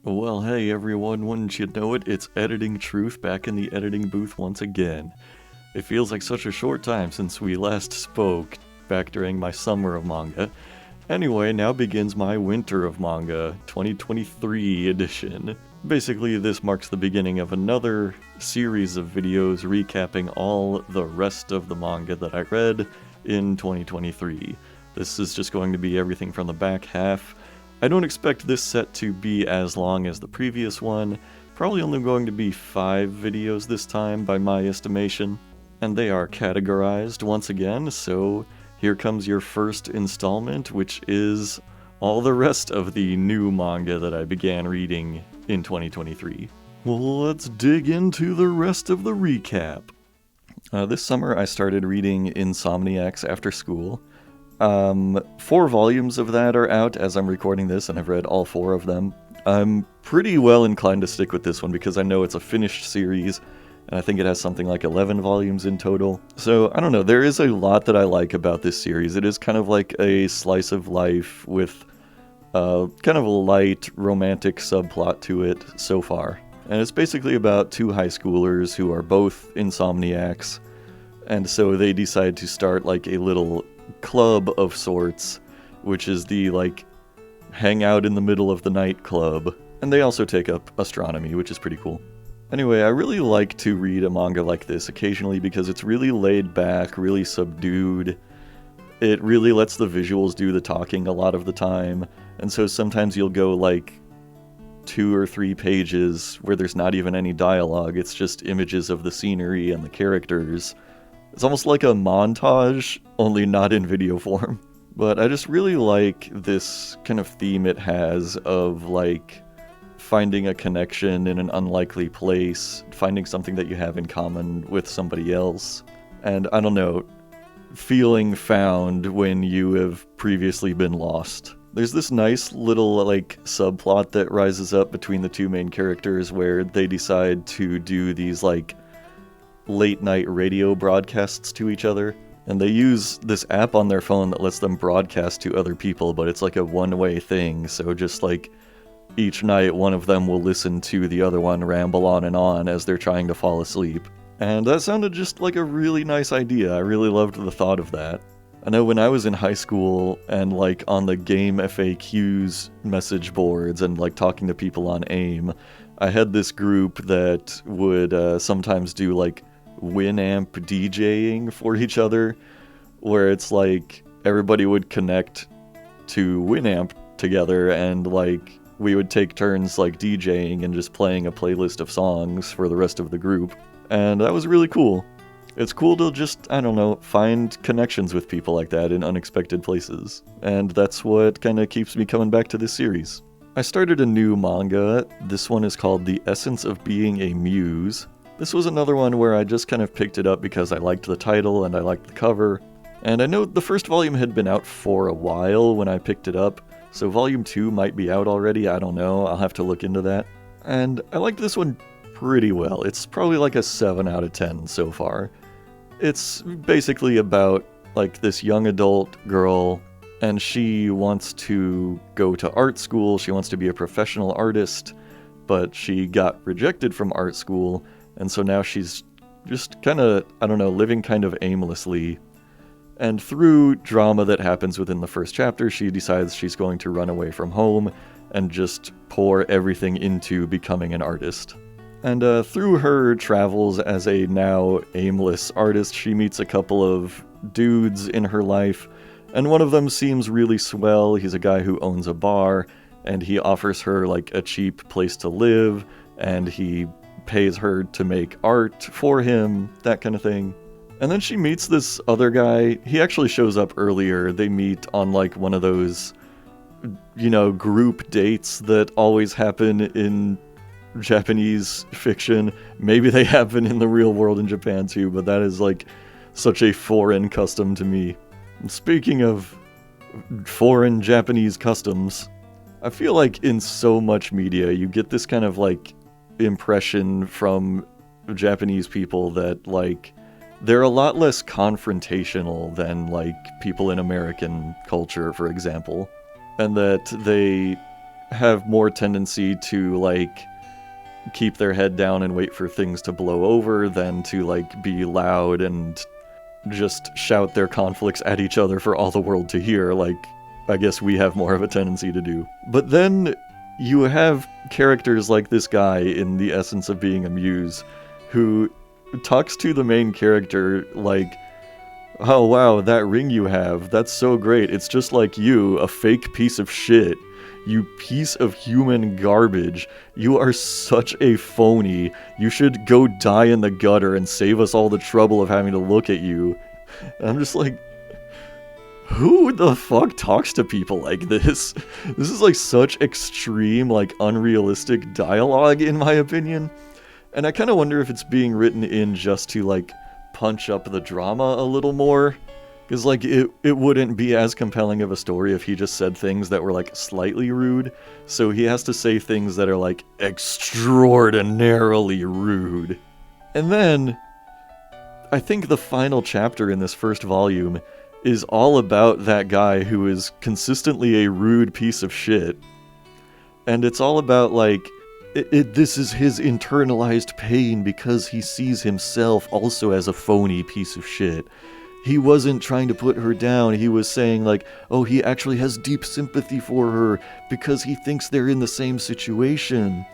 Well, hey everyone, wouldn't you know it, it's Editing Truth back in the editing booth once again. It feels like such a short time since we last spoke, back during my Summer of Manga. Anyway, now begins My Winter of Manga, 2023 edition. Basically, this marks the beginning of another series of videos recapping all the rest of the manga that I read in 2023. This is just going to be everything from the back half. I don't expect this set to be as long as the previous one, probably only going to be 5 videos this time by my estimation, and they are categorized once again, so here comes your first installment, which is all the rest of the new manga that I began reading in 2023. Well, let's dig into the rest of the recap. This summer I started reading Insomniacs after school. 4 volumes of that are out as I'm recording this, and I've read all 4 of them. I'm pretty well inclined to stick with this one because I know it's a finished series, and I think it has something like 11 volumes in total. So, I don't know, there is a lot that I like about this series. It is kind of like a slice of life with kind of a light romantic subplot to it so far. And it's basically about 2 high schoolers who are both insomniacs, and so they decide to start like a little club of sorts, which is the like hang out in the middle of the night club, and they also take up astronomy, which is pretty cool. Anyway, I really like to read a manga like this occasionally because it's really laid back, really subdued. It really lets the visuals do the talking a lot of the time, and so sometimes you'll go like 2 or 3 pages where there's not even any dialogue, it's just images of the scenery and the characters. It's almost like a montage, only not in video form. But I just really like this kind of theme it has of like finding a connection in an unlikely place, finding something that you have in common with somebody else, and I don't know, feeling found when you have previously been lost. There's this nice little like subplot that rises up between the 2 main characters where they decide to do these like late night radio broadcasts to each other, and they use this app on their phone that lets them broadcast to other people, but it's like a one-way thing, so just like each night one of them will listen to the other one ramble on as they're trying to fall asleep. And that sounded just like a really nice idea. I really loved the thought of that. I know when I was in high school and like on the game FAQs message boards and like talking to people on AIM, I had this group that would sometimes do like Winamp DJing for each other, where it's like everybody would connect to Winamp together and like we would take turns like DJing and just playing a playlist of songs for the rest of the group, and that was really cool. It's cool to just, I don't know, find connections with people like that in unexpected places, and that's what kind of keeps me coming back to this series. I started a new manga. This one is called The Essence of Being a Muse. This was another one where I just kind of picked it up because I liked the title and I liked the cover. And I know the first volume had been out for a while when I picked it up, so volume 2 might be out already, I don't know, I'll have to look into that. And I liked this one pretty well. It's probably like a 7 out of 10 so far. It's basically about like this young adult girl, and she wants to go to art school, she wants to be a professional artist, but she got rejected from art school, and so now she's just kind of, I don't know, living kind of aimlessly. And through drama that happens within the first chapter, she decides she's going to run away from home and just pour everything into becoming an artist. And through her travels as a now aimless artist, she meets a couple of dudes in her life, and one of them seems really swell. He's a guy who owns a bar, and he offers her like a cheap place to live, and he pays her to make art for him, that kind of thing. And then she meets this other guy. He actually shows up earlier. They meet on like one of those, you know, group dates that always happen in Japanese fiction. Maybe they happen in the real world in Japan too, but that is like such a foreign custom to me. Speaking of foreign Japanese customs, I feel like in so much media you get this kind of like impression from Japanese people that like they're a lot less confrontational than like people in American culture, for example, and that they have more tendency to, like, keep their head down and wait for things to blow over than to, like, be loud and just shout their conflicts at each other for all the world to hear, like I guess we have more of a tendency to do. But then you have characters like this guy in the essence of being a muse, who talks to the main character like, oh wow, that ring you have, that's so great, it's just like you, a fake piece of shit. You piece of human garbage. You are such a phony. You should go die in the gutter and save us all the trouble of having to look at you. And I'm just like, who the fuck talks to people like this? This is like such extreme, like unrealistic dialogue in my opinion. And I kind of wonder if it's being written in just to like punch up the drama a little more. Because, like, it wouldn't be as compelling of a story if he just said things that were, like, slightly rude. So he has to say things that are, like, extraordinarily rude. And then, I think the final chapter in this first volume is all about that guy who is consistently a rude piece of shit. And it's all about, like, this is his internalized pain because he sees himself also as a phony piece of shit. He wasn't trying to put her down, he was saying like, oh, he actually has deep sympathy for her because he thinks they're in the same situation.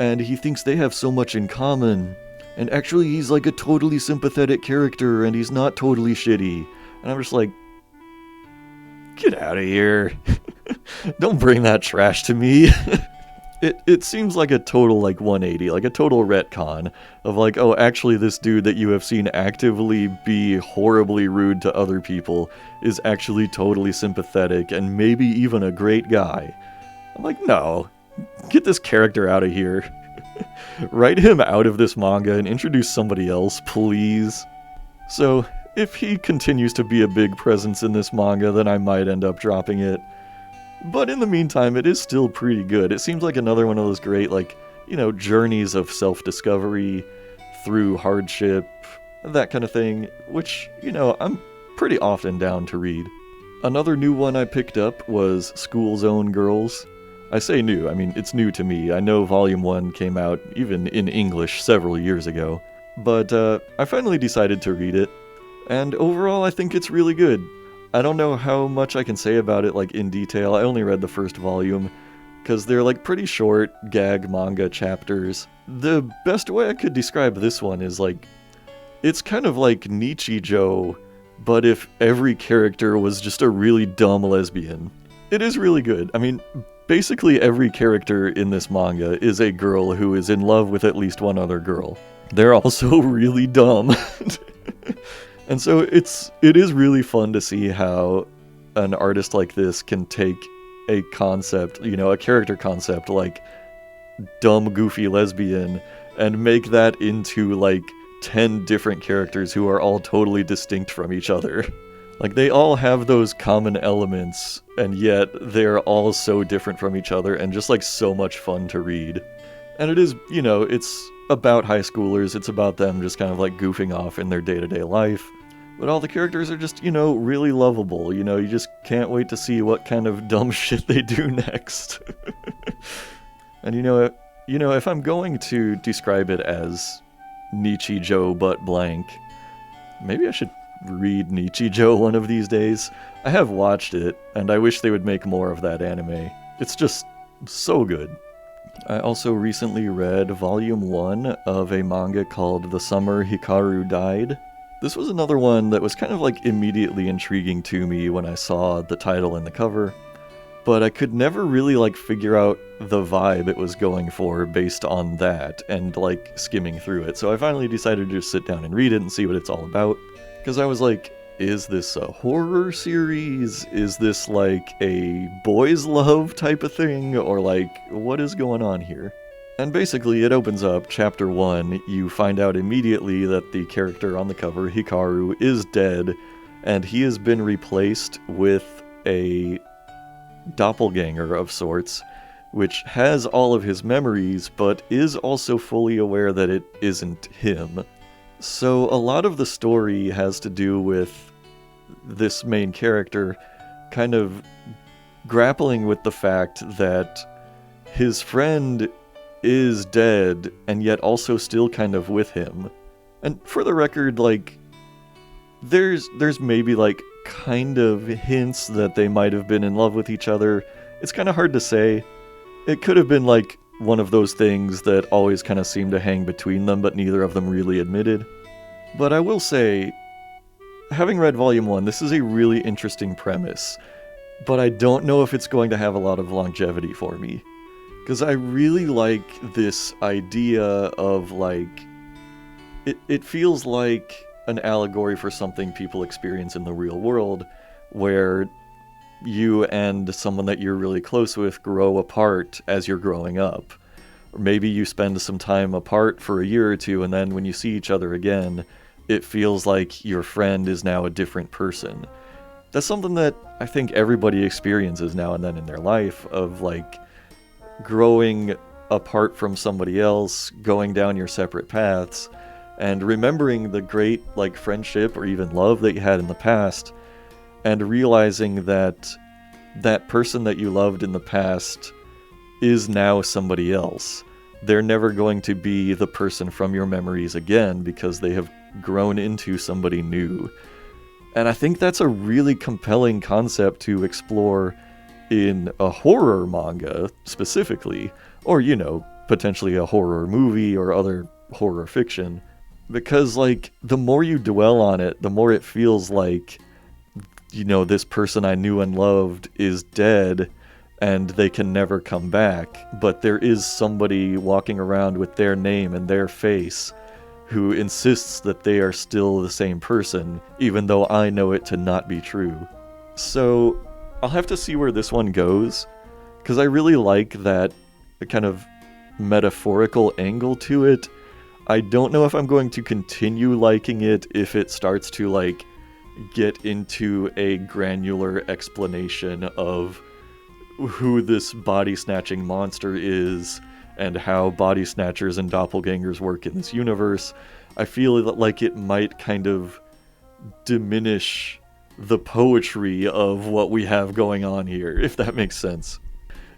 And he thinks they have so much in common. And actually he's like a totally sympathetic character and he's not totally shitty. And I'm just like, get out of here. Don't bring that trash to me. It seems like a total, like, 180, like a total retcon of, like, oh, actually this dude that you have seen actively be horribly rude to other people is actually totally sympathetic and maybe even a great guy. I'm like, no, get this character out of here. Write him out of this manga and introduce somebody else, please. So, if he continues to be a big presence in this manga, then I might end up dropping it. But in the meantime, it is still pretty good. It seems like another one of those great, like, you know, journeys of self-discovery through hardship, that kind of thing, which, you know, I'm pretty often down to read. Another new one I picked up was School's Own Girls. I say new, I mean, it's new to me. I know Volume 1 came out even in English several years ago. But I finally decided to read it, and overall I think it's really good. I don't know how much I can say about it, like, in detail. I only read the first volume, because they're, like, pretty short gag manga chapters. The best way I could describe this one is, like, it's kind of like Nichijou, but if every character was just a really dumb lesbian. It is really good. I mean, basically every character in this manga is a girl who is in love with at least one other girl. They're also really dumb. And so it is really fun to see how an artist like this can take a concept, you know, a character concept like dumb, goofy lesbian, and make that into like 10 different characters who are all totally distinct from each other. Like, they all have those common elements, and yet they're all so different from each other and just like so much fun to read. And it is, you know, it's about high schoolers, it's about them just kind of like goofing off in their day-to-day life. But all the characters are just, you know, really lovable. You know, you just can't wait to see what kind of dumb shit they do next. And you know, if I'm going to describe it as Nichijou but blank, maybe I should read Nichijou one of these days. I have watched it, and I wish they would make more of that anime. It's just so good. I also recently read Volume 1 of a manga called The Summer Hikaru Died. This was another one that was kind of like immediately intriguing to me when I saw the title and the cover, but I could never really like figure out the vibe it was going for based on that and like skimming through it. So I finally decided to just sit down and read it and see what it's all about, because I was like, is this a horror series? Is this like a boys' love type of thing? Or like, what is going on here? And basically, it opens up, chapter 1, you find out immediately that the character on the cover, Hikaru, is dead, and he has been replaced with a doppelganger of sorts, which has all of his memories, but is also fully aware that it isn't him. So a lot of the story has to do with this main character kind of grappling with the fact that his friend is dead and yet also still kind of with him. And for the record, like, there's maybe like kind of hints that they might have been in love with each other. It's kind of hard to say. It could have been like one of those things that always kind of seemed to hang between them, but neither of them really admitted. But I will say, having read Volume 1, this is a really interesting premise, but I don't know if it's going to have a lot of longevity for me. Because I really like this idea of, like, it feels like an allegory for something people experience in the real world, where you and someone that you're really close with grow apart as you're growing up. Or maybe you spend some time apart for a year or two, and then when you see each other again, it feels like your friend is now a different person. That's something that I think everybody experiences now and then in their life, of like growing apart from somebody else, going down your separate paths, and remembering the great like friendship or even love that you had in the past, and realizing that that person that you loved in the past is now somebody else. They're never going to be the person from your memories again because they have grown into somebody new. And I think that's a really compelling concept to explore in a horror manga specifically, or, you know, potentially a horror movie or other horror fiction. Because, like, the more you dwell on it, the more it feels like, you know, this person I knew and loved is dead and they can never come back. But there is somebody walking around with their name and their face who insists that they are still the same person, even though I know it to not be true. So I'll have to see where this one goes, because I really like that kind of metaphorical angle to it. I don't know if I'm going to continue liking it if it starts to, like, get into a granular explanation of who this body-snatching monster is and how body snatchers and doppelgangers work in this universe. I feel like it might kind of diminish the poetry of what we have going on here, if that makes sense.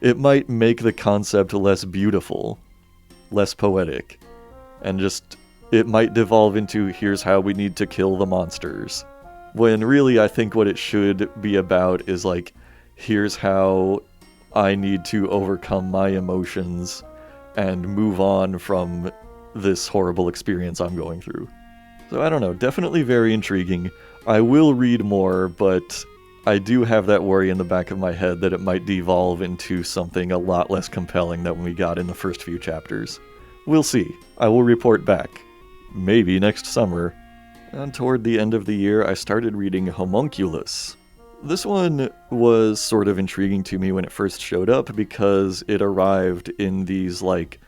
It might make the concept less beautiful, less poetic, and just, it might devolve into, here's how we need to kill the monsters. When really I think what it should be about is like, here's how I need to overcome my emotions and move on from this horrible experience I'm going through. So I don't know, definitely very intriguing. I will read more, but I do have that worry in the back of my head that it might devolve into something a lot less compelling than we got in the first few chapters. We'll see. I will report back. Maybe next summer. And toward the end of the year, I started reading Homunculus. This one was sort of intriguing to me when it first showed up because it arrived in these, like,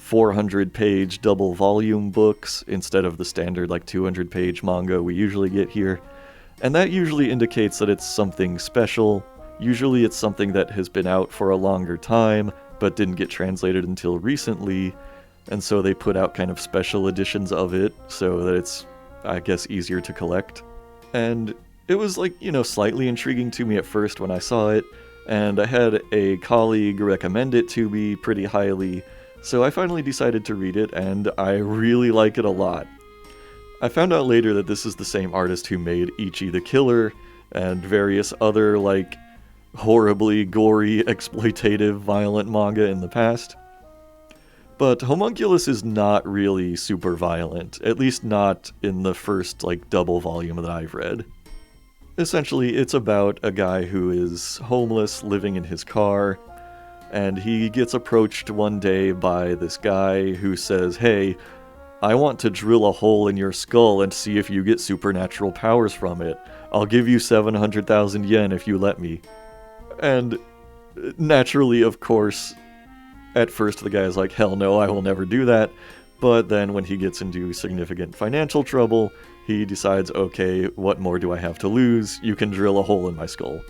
400-page double volume books instead of the standard, like, 200-page manga we usually get here. And that usually indicates that it's something special. Usually it's something that has been out for a longer time, but didn't get translated until recently, and so they put out kind of special editions of it so that it's, I guess, easier to collect. And it was, like, you know, slightly intriguing to me at first when I saw it, and I had a colleague recommend it to me pretty highly, so I finally decided to read it, and I really like it a lot. I found out later that this is the same artist who made Ichi the Killer, and various other, like, horribly gory, exploitative, violent manga in the past. But Homunculus is not really super violent, at least not in the first, like, double volume that I've read. Essentially, it's about a guy who is homeless, living in his car, and he gets approached one day by this guy who says, "Hey, I want to drill a hole in your skull and see if you get supernatural powers from it. I'll give you 700,000 yen if you let me." And naturally, of course, at first the guy's like, hell no, I will never do that. But then when he gets into significant financial trouble, he decides, okay, what more do I have to lose? You can drill a hole in my skull.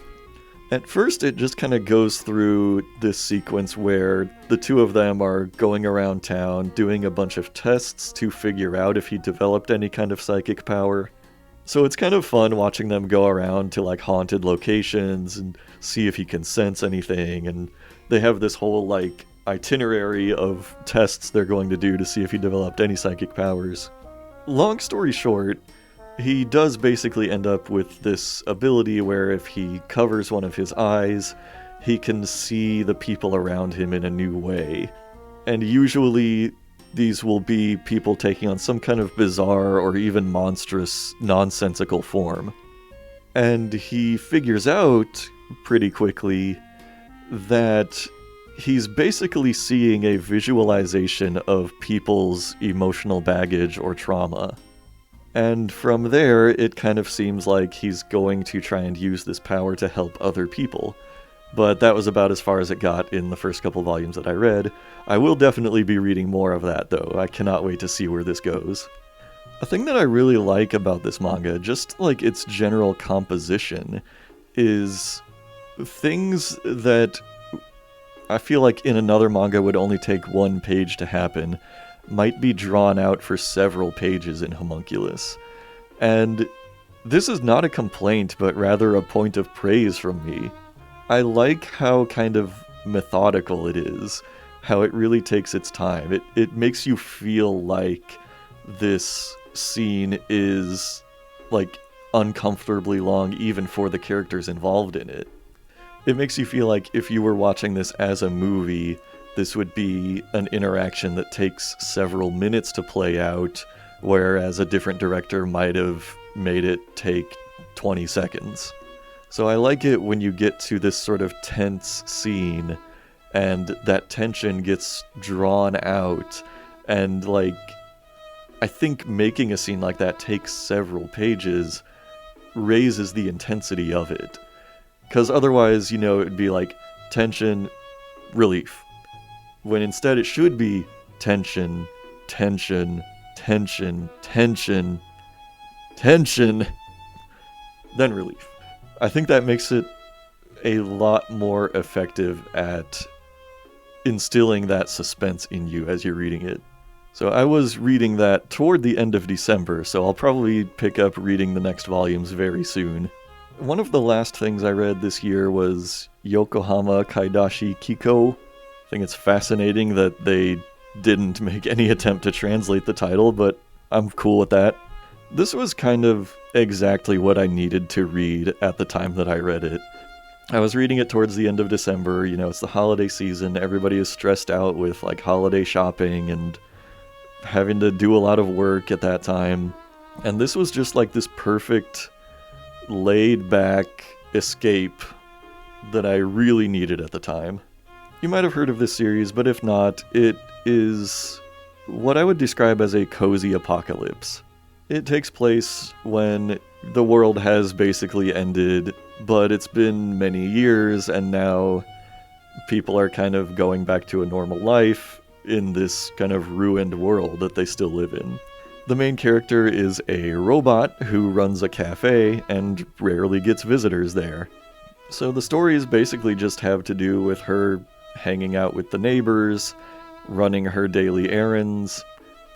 At first, it just kind of goes through this sequence where the two of them are going around town, doing a bunch of tests to figure out if he developed any kind of psychic power. So it's kind of fun watching them go around to, like, haunted locations and see if he can sense anything and they have this whole, like, itinerary of tests they're going to do to see if he developed any psychic powers. Long story short, he does basically end up with this ability where if he covers one of his eyes, he can see the people around him in a new way. And usually these will be people taking on some kind of bizarre or even monstrous, nonsensical form. And he figures out pretty quickly that he's basically seeing a visualization of people's emotional baggage or trauma. And from there, it kind of seems like he's going to try and use this power to help other people. But that was about as far as it got in the first couple volumes that I read. I will definitely be reading more of that, though. I cannot wait to see where this goes. A thing that I really like about this manga, just like its general composition, is things that I feel like in another manga would only take one page to happen, might be drawn out for several pages in Homunculus. And this is not a complaint, but rather a point of praise from me. I like how kind of methodical it is, how it really takes its time. It makes you feel like this scene is, like, uncomfortably long even for the characters involved in it. It makes you feel like if you were watching this as a movie, this would be an interaction that takes several minutes to play out, whereas a different director might have made it take 20 seconds. So I like it when you get to this sort of tense scene, and that tension gets drawn out, and, like, I think making a scene like that takes several pages raises the intensity of it. Because otherwise, you know, it'd be like, tension, relief. When instead it should be tension, tension, tension, tension, tension, then relief. I think that makes it a lot more effective at instilling that suspense in you as you're reading it. So I was reading that toward the end of December, so I'll probably pick up reading the next volumes very soon. One of the last things I read this year was Yokohama Kaidashi Kikou. I think it's fascinating that they didn't make any attempt to translate the title, but I'm cool with that. This was kind of exactly what I needed to read at the time that I read it. I was reading it towards the end of December, you know, it's the holiday season, everybody is stressed out with, like, holiday shopping and having to do a lot of work at that time. And this was just like this perfect, laid-back escape that I really needed at the time. You might have heard of this series, but if not, it is what I would describe as a cozy apocalypse. It takes place when the world has basically ended, but it's been many years, and now people are kind of going back to a normal life in this kind of ruined world that they still live in. The main character is a robot who runs a cafe and rarely gets visitors there. So the stories basically just have to do with her hanging out with the neighbors, running her daily errands,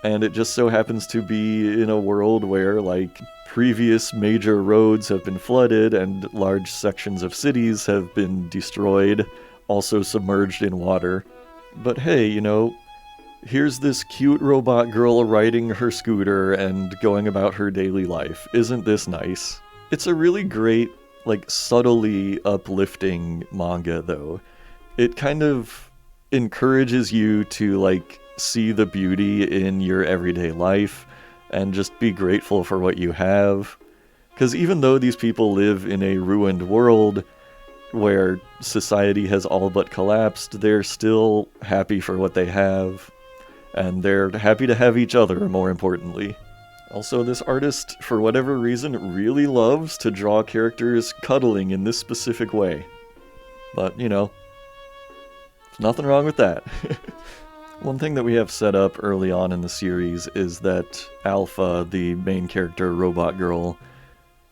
and it just so happens to be in a world where, like, previous major roads have been flooded and large sections of cities have been destroyed, also submerged in water. But hey, you know, here's this cute robot girl riding her scooter and going about her daily life. Isn't this nice? It's a really great, like, subtly uplifting manga, though. It kind of encourages you to, like, see the beauty in your everyday life and just be grateful for what you have. Because even though these people live in a ruined world where society has all but collapsed, they're still happy for what they have. And they're happy to have each other, more importantly. Also, this artist, for whatever reason, really loves to draw characters cuddling in this specific way. But, you know, there's nothing wrong with that. One thing that we have set up early on in the series is that Alpha, the main character, Robot Girl,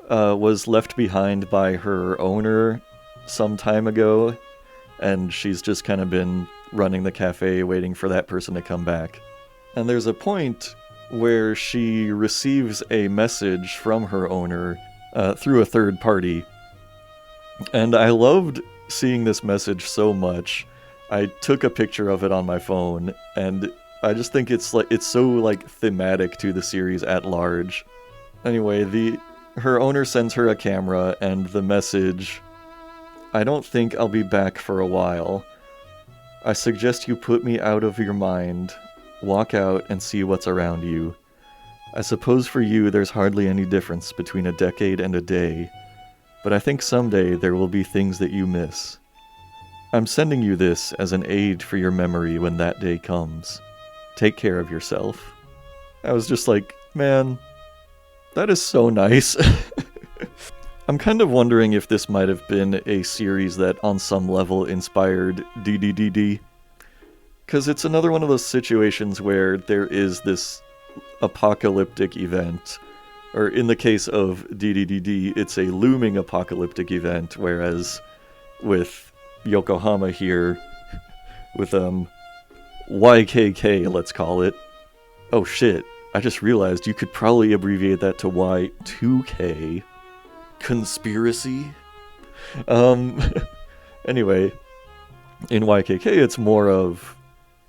was left behind by her owner some time ago, and she's just kind of been running the cafe waiting for that person to come back. And there's a point where she receives a message from her owner through a third party. And I loved seeing this message so much I took a picture of it on my phone, and I just think it's so like thematic to the series at large. Anyway, her owner sends her a camera and the message, "I don't think I'll be back for a while. I suggest you put me out of your mind, walk out and see what's around you. I suppose for you there's hardly any difference between a decade and a day, but I think someday there will be things that you miss. I'm sending you this as an aid for your memory when that day comes. Take care of yourself." I was just like, man, that is so nice. I'm kind of wondering if this might have been a series that on some level inspired DDDD. Because it's another one of those situations where there is this apocalyptic event, or in the case of DDDD, it's a looming apocalyptic event, whereas with Yokohama here, with YKK, let's call it. Oh shit, I just realized you could probably abbreviate that to Y2K. Conspiracy? Anyway, in YKK it's more of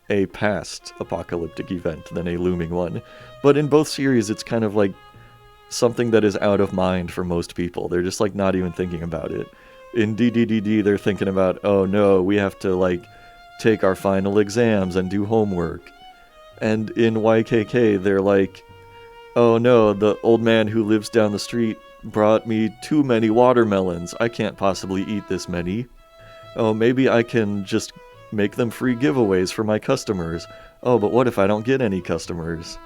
a past apocalyptic event than a looming one. But in both series it's kind of like something that is out of mind for most people. They're just like not even thinking about it. In DDDD they're thinking about, oh no, we have to like take our final exams and do homework. And in YKK they're like, oh no, the old man who lives down the street brought me too many watermelons. I can't possibly eat this many. Oh, maybe I can just make them free giveaways for my customers. Oh, but what if I don't get any customers?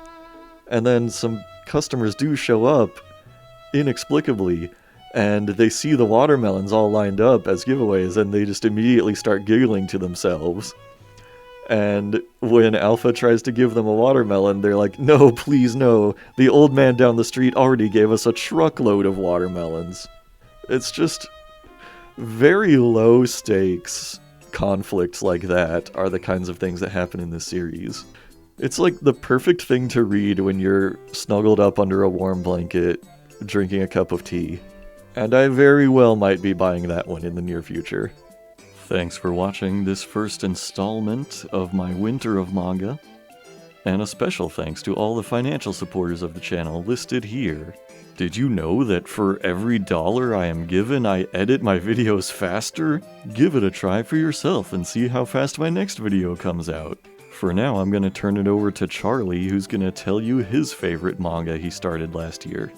And then some customers do show up, inexplicably, and they see the watermelons all lined up as giveaways, and they just immediately start giggling to themselves. And when Alpha tries to give them a watermelon, they're like, no, please no, the old man down the street already gave us a truckload of watermelons. It's just very low stakes conflicts like that are the kinds of things that happen in this series. It's like the perfect thing to read when you're snuggled up under a warm blanket, drinking a cup of tea. And I very well might be buying that one in the near future. Thanks for watching this first installment of My Winter of Manga. And a special thanks to all the financial supporters of the channel listed here. Did you know that for every $1 I am given, I edit my videos faster? Give it a try for yourself and see how fast my next video comes out. For now, I'm going to turn it over to Charlie, who's going to tell you his favorite manga he started last year.